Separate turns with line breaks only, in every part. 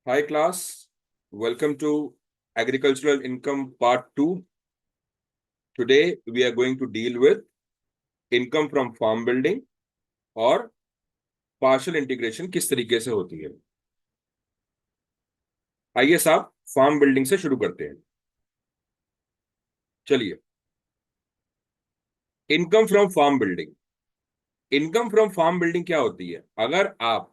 Hi class, welcome to Agricultural Income Part 2. Today we are going to deal with income from farm building और partial integration किस तरीके से होती है। आइए साहब फार्म बिल्डिंग से शुरू करते हैं। चलिए, income from farm building. Income from farm building क्या होती है? अगर आप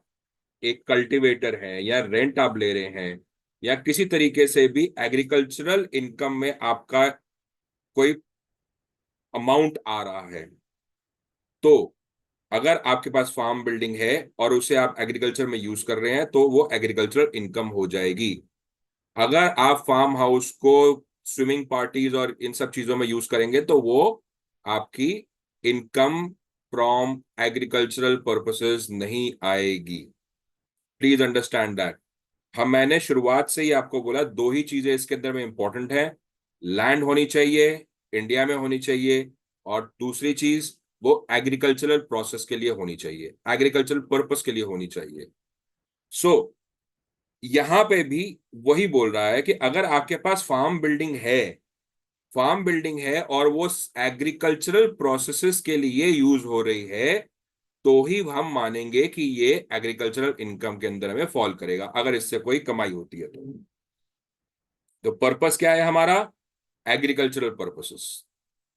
एक कल्टीवेटर हैं या रेंट आप ले रहे हैं या किसी तरीके से भी एग्रीकल्चरल इनकम में आपका कोई अमाउंट आ रहा है, तो अगर आपके पास फार्म बिल्डिंग है और उसे आप एग्रीकल्चर में यूज कर रहे हैं तो वो एग्रीकल्चरल इनकम हो जाएगी। अगर आप फार्म हाउस को स्विमिंग पार्टीज और इन सब चीजों में यूज करेंगे तो वो आपकी इनकम फ्रॉम एग्रीकल्चरल पर्पसेस नहीं आएगी। Please understand that. मैंने शुरुआत से ही आपको बोला दो ही चीजें इसके अंदर में इंपॉर्टेंट है। लैंड होनी चाहिए, इंडिया में होनी चाहिए, और दूसरी चीज वो एग्रीकल्चरल प्रोसेस के लिए होनी चाहिए, एग्रीकल्चरल पर्पस के लिए होनी चाहिए। सो यहां पे भी वही बोल रहा है कि अगर आपके पास फार्म बिल्डिंग है और वो एग्रीकल्चरल प्रोसेसेस के लिए यूज हो रही है, तो ही हम मानेंगे कि ये एग्रीकल्चरल इनकम के अंदर में फॉल करेगा, अगर इससे कोई कमाई होती है तो पर्पस क्या है हमारा? Agricultural purposes.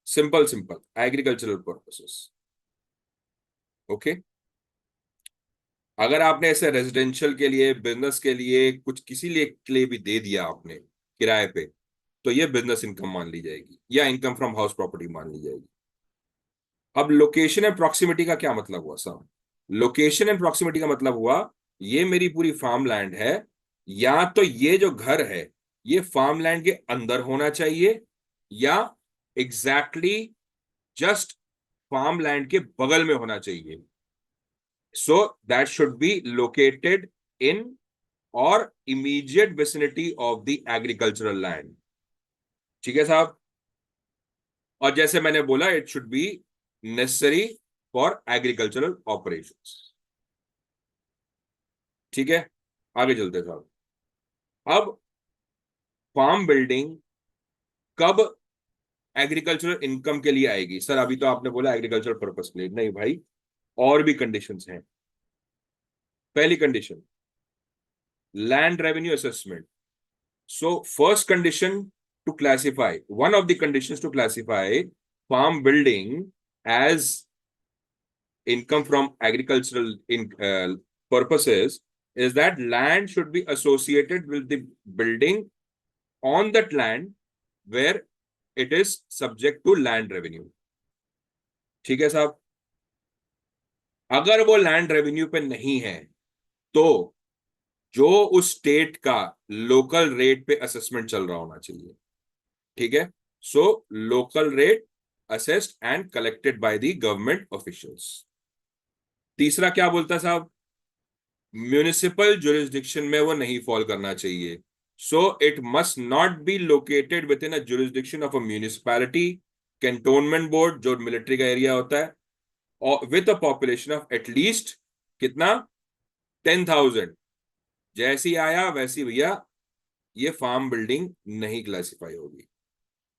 Simple simple agricultural purposes. Okay. अगर आपने ऐसे रेजिडेंशियल के लिए, बिजनेस के लिए, कुछ किसी लिए के लिए भी दे दिया आपने किराए पे, तो ये बिजनेस इनकम मान ली जाएगी या इनकम फ्रॉम हाउस प्रॉपर्टी मान ली जाएगी। अब लोकेशन एंड प्रॉक्सिमिटी का क्या मतलब हुआ साहब? लोकेशन एंड प्रॉक्सिमिटी का मतलब हुआ ये मेरी पूरी फार्म लैंड है, या तो ये जो घर है ये फार्म लैंड के अंदर होना चाहिए या एग्जैक्टली जस्ट फार्म लैंड के बगल में होना चाहिए। So that should be located in or immediate vicinity of the agricultural land. ठीक है साहब। और जैसे मैंने बोला, it should be necessary for agricultural operations. ठीक है, आगे चलते साहब। अब फार्म बिल्डिंग कब एग्रीकल्चरल इनकम के लिए आएगी? सर अभी तो आपने बोला एग्रीकल्चरल पर्पस के लिए। नहीं भाई, और भी कंडीशंस हैं। पहली condition, land revenue assessment. So first condition to classify, one of the conditions to classify farm building as income from agricultural purposes is that land should be associated with the building on that land where it is subject to land revenue. ठीक है साहब। अगर वो land revenue पे नहीं है तो जो उस स्टेट का लोकल रेट पे असेसमेंट चल रहा होना चाहिए। ठीक है। So local rate assessed and collected by the government officials. तीसरा क्या बोलता साहब? म्यूनिसिपल जुरिस्डिक्शन में वो नहीं फॉल करना चाहिए। So it must not be located within a jurisdiction of a municipality, cantonment board जो मिलिट्री का एरिया होता है, और with a population of at least कितना? 10,000। जैसी आया वैसी भैया ये फार्म बिल्डिंग नहीं क्लासिफाई होगी।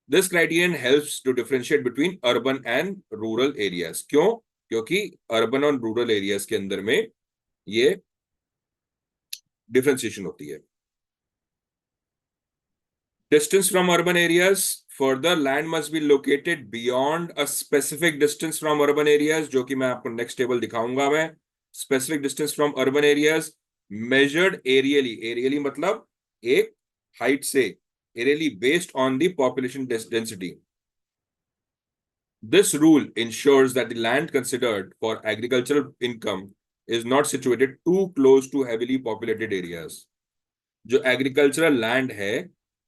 This criterion helps to differentiate between urban and rural areas. क्यों? क्योंकि अर्बन और रूरल एरियाज के अंदर में ये डिफरेंशिएशन होती है। Distance from urban areas, further land must be located beyond a specific distance from urban areas, जो कि मैं आपको नेक्स्ट टेबल दिखाऊंगा। मैं specific distance from urban areas measured aerially, aerially मतलब एक हाइट से, aerially based on the population density. This rule ensures that the land considered for agricultural income is not situated too close to heavily populated areas. जो agricultural land है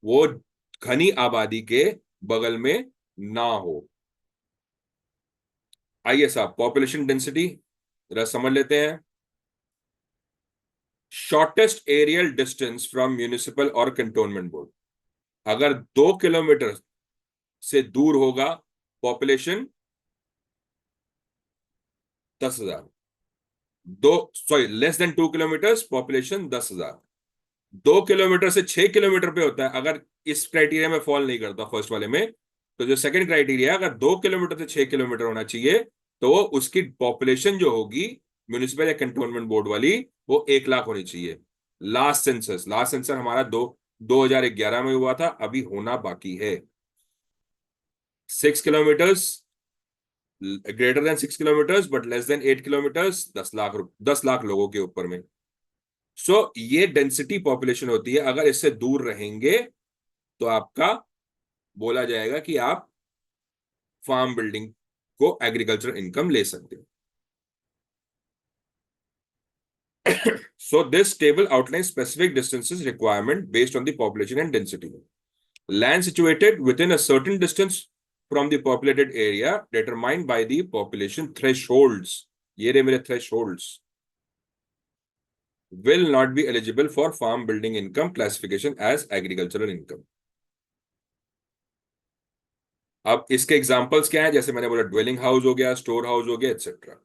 वो घनी आबादी के बगल में ना हो। आइए साहब, पॉपुलेशन डेंसिटी जरा समझ लेते हैं। Shortest aerial distance from municipal और कंटोनमेंट बोर्ड, अगर 2 किलोमीटर से दूर होगा पॉपुलेशन 10,000, दो sorry less than 2 kilometre population 10,000। 2 kilometre से 6 किलोमीटर पे होता है, अगर इस क्राइटेरिया में फॉल नहीं करता फर्स्ट वाले में, तो जो सेकंड क्राइटेरिया है, अगर 2 किलोमीटर से 6 किलोमीटर होना चाहिए, तो उसकी पॉपुलेशन जो होगी म्यूनिसिपल या कंटोनमेंट बोर्ड वाली, वो 1 लाख होनी चाहिए। लास्ट सेंसस हमारा 2011 में हुआ था, अभी होना बाकी है। 6 kilometres, greater than 6 kilometres but less than 8 kilometres, 10 lakh लोगों के ऊपर में। ये डेंसिटी पॉपुलेशन होती है, अगर इससे दूर रहेंगे तो आपका बोला जाएगा कि आप फार्म बिल्डिंग को एग्रीकल्चर इनकम ले सकते हो। So this table outlines specific distances requirement based on the population and density. Land situated within a certain distance from the populated area determined by the population thresholds, ये रहे मेरे thresholds, will not be eligible for farm building income classification as agricultural income. अब इसके examples क्या हैं? जैसे मैंने बोला, ड्वेलिंग हाउस हो गया, स्टोर हाउस हो गया, एक्सेट्रा।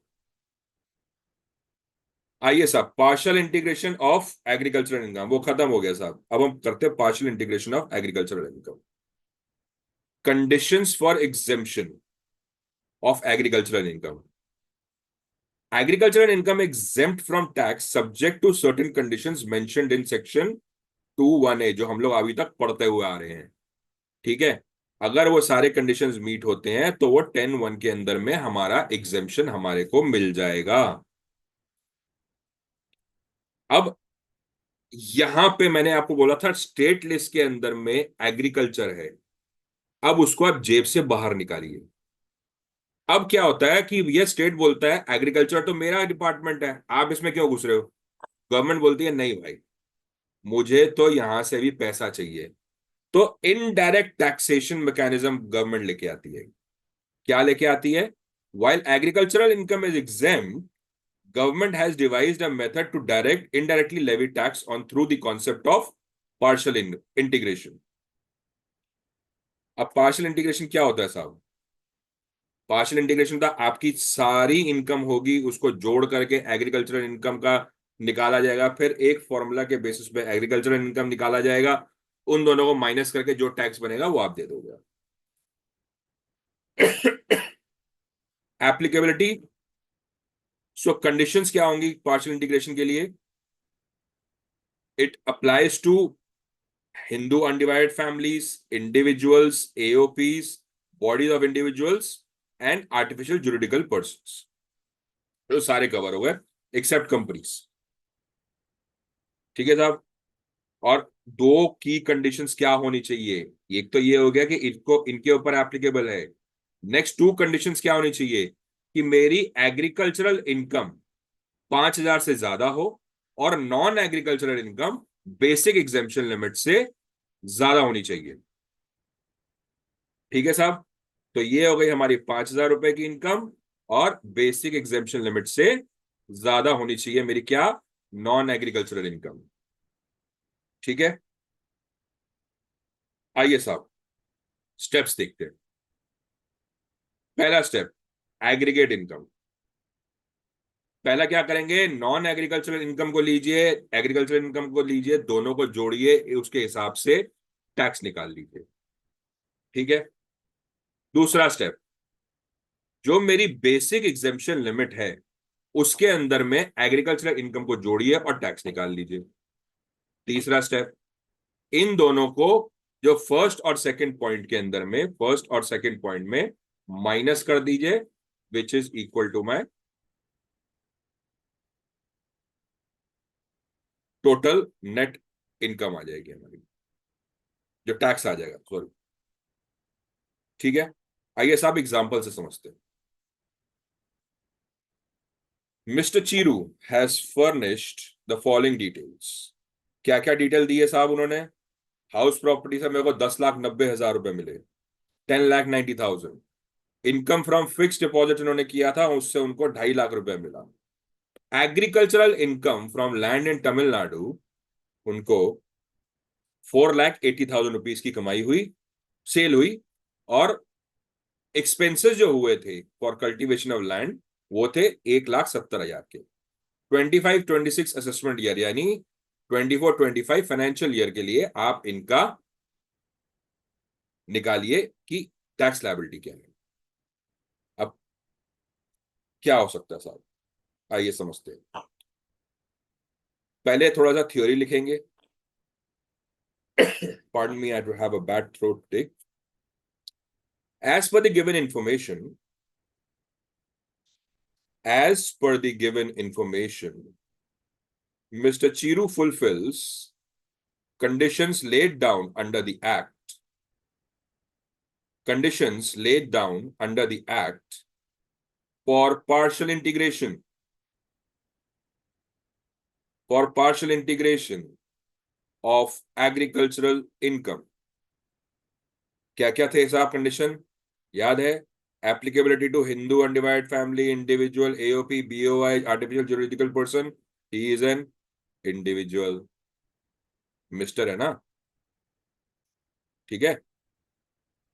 आइए साहब, partial integration of agricultural income वो खत्म हो गया साहब, अब हम करते हैं partial integration of agricultural income. Conditions for exemption of agricultural income. Agricultural income exempt from tax subject to certain conditions mentioned in section 2(1)(a), जो हम लोग अभी तक पढ़ते हुए आ रहे हैं। ठीक है, अगर वो सारे कंडीशंस मीट होते हैं तो वो 10(1) के अंदर में हमारा एग्जेम्पशन हमारे को मिल जाएगा। अब यहां पे मैंने आपको बोला था स्टेट लिस्ट के अंदर में एग्रीकल्चर है, अब उसको आप जेब से बाहर निकालिए। अब क्या होता है कि ये स्टेट बोलता है एग्रीकल्चर तो मेरा डिपार्टमेंट है, आप इसमें क्यों घुस रहे हो? गवर्नमेंट बोलती है नहीं भाई, मुझे तो यहां से भी पैसा चाहिए। तो इनडायरेक्ट टैक्सेशन मैकेनिज्म गवर्नमेंट लेके आती है। क्या लेके आती है? While agricultural income is exempt, government has devised a method to indirectly levy tax on through the concept of partial integration. अब पार्शियल इंटीग्रेशन क्या होता है साहब? पार्शियल इंटीग्रेशन था आपकी सारी इनकम होगी, उसको जोड़ करके एग्रीकल्चरल इनकम का निकाला जाएगा, फिर एक फॉर्मूला के बेसिस पे एग्रीकल्चरल इनकम निकाला जाएगा, उन दोनों को माइनस करके जो टैक्स बनेगा वो आप दे दोगे। एप्लीकेबिलिटी, सो कंडीशंस क्या होंगी पार्शियल इंटीग्रेशन के लिए? It applies to Hindu undivided families, individuals, AOPs, bodies of individuals and artificial juridical persons, तो सारे कवर हो गए एक्सेप्ट कंपनीज। ठीक है साहब, और दो की कंडीशंस क्या होनी चाहिए? एक तो ये हो गया कि इनको इनके ऊपर एप्लीकेबल है। नेक्स्ट टू कंडीशंस क्या होनी चाहिए? कि मेरी एग्रीकल्चरल इनकम 5,000 से ज्यादा हो और non agricultural income basic exemption limit से ज्यादा होनी चाहिए। ठीक है साहब, तो ये हो गई हमारी 5,000 रुपए की इनकम और बेसिक एग्जेम्पशन लिमिट से ज्यादा होनी चाहिए मेरी क्या? Non agricultural income. ठीक है, आइए साहब स्टेप्स देखते हैं। पहला स्टेप, एग्रीगेट इनकम। पहला क्या करेंगे? नॉन एग्रीकल्चरल इनकम को लीजिए, एग्रीकल्चरल इनकम को लीजिए, दोनों को जोड़िए, उसके हिसाब से टैक्स निकाल लीजिए। ठीक है, दूसरा स्टेप, जो मेरी बेसिक एग्जेम्पशन लिमिट है उसके अंदर में एग्रीकल्चरल इनकम को जोड़िए और टैक्स निकाल लीजिए। तीसरा स्टेप, इन दोनों को जो फर्स्ट और सेकंड पॉइंट के अंदर में, फर्स्ट और सेकंड पॉइंट में माइनस कर दीजिए, which is equal to my total net income आ जाएगी हमारी, जो टैक्स आ जाएगा, सॉरी। ठीक है, आइए साहब एग्जांपल से समझते हैं। Mister Chiru has furnished the following details. क्या क्या डिटेल दी है साहब उन्होंने? हाउस प्रॉपर्टी से मेरे को 10,90,000 रुपए मिले, 10,90,000। इनकम फ्रॉम फिक्स डिपॉजिट इन्होंने किया था, उससे उनको 2.5 लाख रुपए मिला। Agricultural income from land in Tamil Nadu, उनको 4,80,000 रुपीज की कमाई हुई, सेल हुई, और एक्सपेंसेस जो हुए थे फॉर कल्टीवेशन ऑफ लैंड वो थे 1,70,000 के। 25-26 असेसमेंट ईयर, यानी 24-25 फाइनेंशियल ईयर के लिए आप इनका निकालिए कि टैक्स लायबिलिटी क्या है। अब क्या हो सकता है साहब, आइए समझते हैं। पहले थोड़ा सा थ्योरी लिखेंगे। Pardon me, I have a bad throat today. As per the given information, Mr. Chiru fulfills conditions laid down under the Act. Conditions laid down under the Act for partial integration. For partial integration of agricultural income. क्या क्या थे साहब condition, याद है? Applicability to Hindu undivided family, individual, AOP, BOI, artificial juridical person, he is an individual. Mister है ना, ठीक है।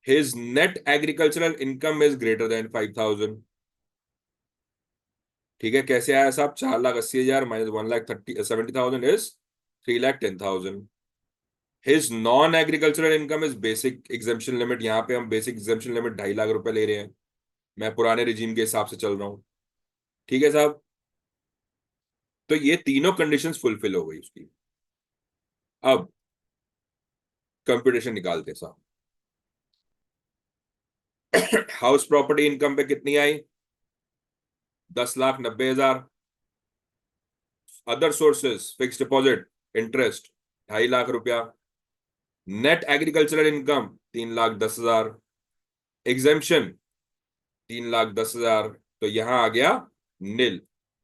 His net agricultural income is greater than 5,000। ठीक है, कैसे आया साहब? 4,80,000 minus 1,70,000 is 3,10,000। His non agricultural income is basic exemption limit. यहाँ पे हम बेसिक एग्जेम्पशन लिमिट 2.5 लाख रुपए ले रहे हैं, मैं पुराने रिजीम के हिसाब से चल रहा हूं। ठीक है साहब, तो ये तीनों कंडीशंस फुलफिल हो गई उसकी। अब कंप्यूटेशन निकालते साहब। हाउस प्रॉपर्टी इनकम पे कितनी आई? 10,90,000। Other sources, fix deposit, interest 2.5 lakh रुपया। Net agricultural income 3,10,000। एग्जेम्पशन 3,10,000, तो यहां आ गया नील।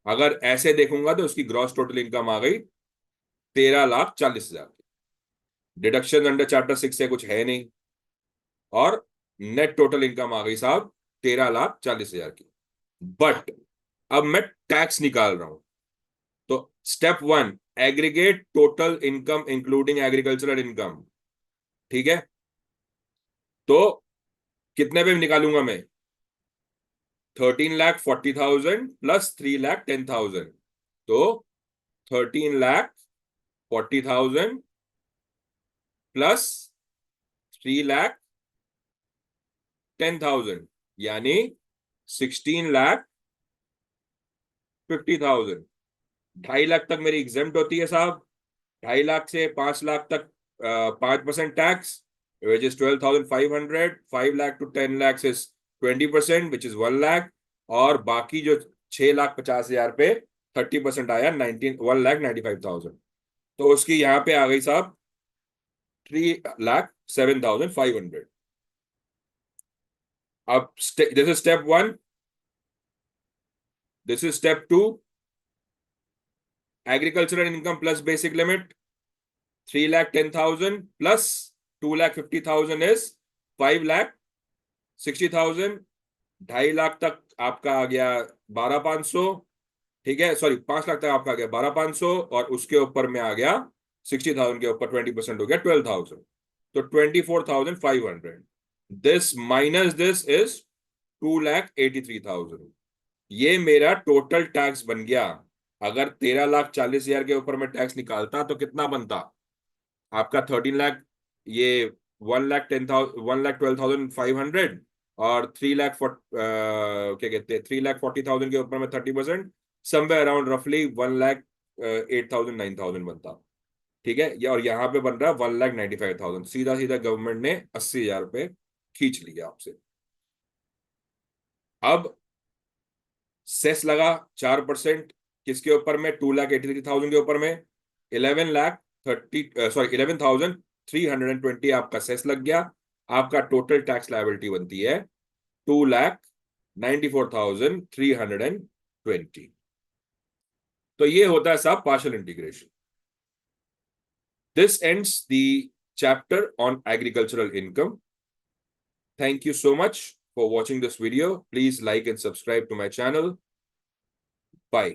अगर ऐसे देखूंगा तो उसकी ग्रॉस टोटल इनकम आ गई 13,40,000। डिडक्शन अंडर चैप्टर 6 से कुछ है नहीं, और नेट टोटल इनकम आ गई साहब 13,40,000 की। बट अब मैं टैक्स निकाल रहा हूं, तो step 1, aggregate total income including agricultural income. ठीक है, तो कितने पे निकालूंगा मैं? 13,40,000 प्लस 3,10,000, तो 13,40,000 प्लस 3,10,000 यानी 16,50,000। 2.5 लाख तक मेरी एग्जेम्प्ट होती है साहब। 2.5 लाख से 5 लाख तक 5% tax, which is 12,500। 5 lakh to 10 lakh is 20%, which is 1 lakh. और बाकी जो 6,50,000 पे 30% आया 1,95,000, तो उसकी यहाँ पे आ गई साहब 3,07,500। अब this is step 1, this is step 2। Agricultural income plus basic limit 3,10,000 plus 2,50,000 is 5,60,000। 2.5 lakh तक आपका आ गया 12,500। ठीक है, सॉरी 5 लाख तक आपका आ गया 12,500, और उसके ऊपर में आ गया 60,000 के ऊपर 20% हो गया 12,000, तो 24,500। This minus this is 2,83,000। ये मेरा टोटल टैक्स बन गया। अगर 13,40,000 के ऊपर में टैक्स निकालता तो कितना बनता आपका? 13 लाख, ये 1,12,500, और 3,00,000 क्या कहते हैं 3,40,000 के ऊपर में 30%, समवेयर अराउंड रफली 1,08,000 9,000 बनता। ठीक है, और यहाँ पे बन रहा है 1,95,000। सीधा सीधा गवर्नमेंट ने 80,000 रुपए खींच लिया आपसे। अब सेस लगा 4%, किसके ऊपर में? 2,83,000 के ऊपर में 11,320 आपका सेस लग गया। आपका टोटल टैक्स लायबिलिटी बनती है 2,94,320। तो ये होता है साहब partial integration. This ends the chapter on agricultural income. Thank you so much for watching this video. Please like and subscribe to my channel. Bye.